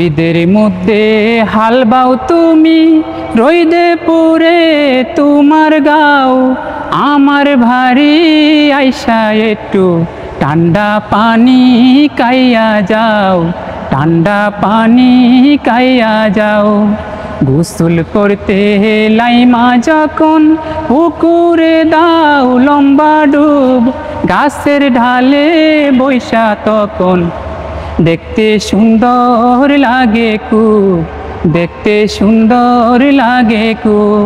ঈদের মধ্যে হাল বাও তুমি, রইদে পুরে তোমার গাও। আমার ভারী আইসা একটু ঠান্ডা পানি কাইয়া যাও, ঠান্ডা পানি কাইয়া যাও। গোসল করতে লাইমা যখন পুকুরে দাও লম্বা ডুব, গাছের ঢালে বৈশা তখন দেখতে সুন্দর লাগে খুব, দেখতে সুন্দর লাগে খুব।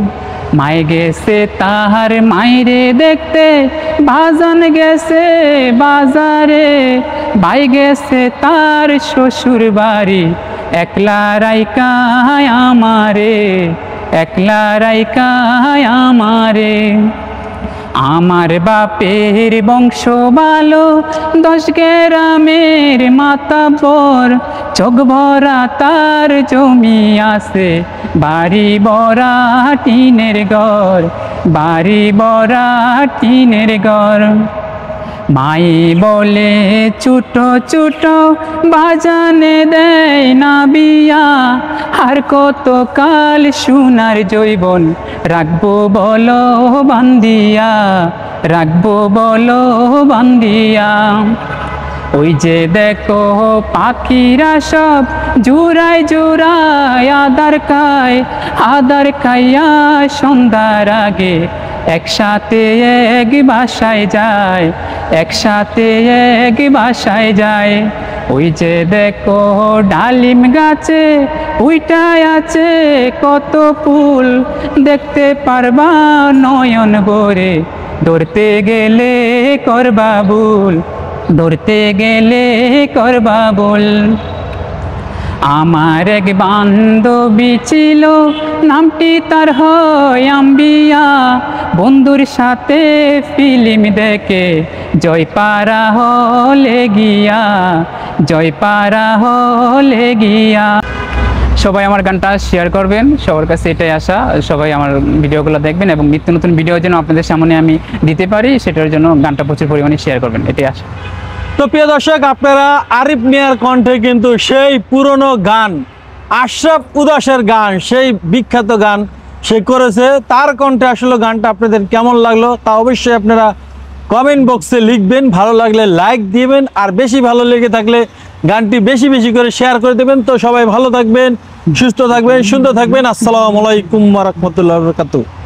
মাই গেছে তাহার মাইরে দেখতে, বাজান গেছে বাজারে, ভাই গেছে তার শ্বশুর বাড়ি, একলা রাইকায় আমারে, একলা রাইকায় আমারে। আমার বাপের বংশ ভালো, 10 গ্রামের মাতাব্বর, চোখ ভরা তার জমি আছে, বাড়ি ভরা টিনের ঘর, বাড়ি ভরা টিনের ঘর। মাই বলে ছোটো ছোটো বাজানে দেয় না বিয়া, আর কত কাল সোনার জৈবন রাখবো বলো বান্দিয়া, রাখবো বলো বান্দিয়া। ওই যে দেখো পাখিরা সব জোড়ায় জোড়ায় আদার খায়, আদার খাইয়া সন্ধ্যার আগে একসাথে এক বাসায় যায়, একসাথে এক বাসায় যায়। ওই যে দেখো ডালিম গাছে উইটায় আছে কত ফুল, দেখতে পারবা নয়ন ভরে, ধরতে গেলে করবা ভুল, ধরতে গেলে করবা ভুল। আমার এক বান্ধবী ছিল, নামটি তার হয় আম্বিয়া, বন্ধুর সাথে ফিল্ম দেখে জয়পাড়া হলে গিয়া, জয়পাড়া হলে গিয়া। সবাই আমার গানটা শেয়ার করবেন, সবার কাছে এটাই আশা। সবাই আমার ভিডিওগুলো দেখবেন এবং নিত্য নতুন ভিডিও যেন আপনাদের সামনে আমি দিতে পারি, সেটার জন্য গানটা প্রচুর পরিমাণে শেয়ার করবেন, এটাই আশা। তো প্রিয় দর্শক, আপনারা আরিফ মিয়ার কণ্ঠে কিন্তু সেই পুরনো গান, আশরাফ উদাসের গান, সেই বিখ্যাত গান সে করেছে। তার কণ্ঠে আসলে গানটা আপনাদের কেমন লাগলো তা অবশ্যই আপনারা কমেন্ট বক্সে লিখবেন। ভালো লাগলে লাইক দিবেন, আর বেশি ভালো লেগে থাকলে গানটি বেশি বেশি করে শেয়ার করে দেবেন। তো সবাই ভালো থাকবেন, সুস্থ থাকবেন, সুন্দর থাকবেন। আসসালামু আলাইকুম ওয়া রাহমাতুল্লাহি ওয়া বারাকাতুহু।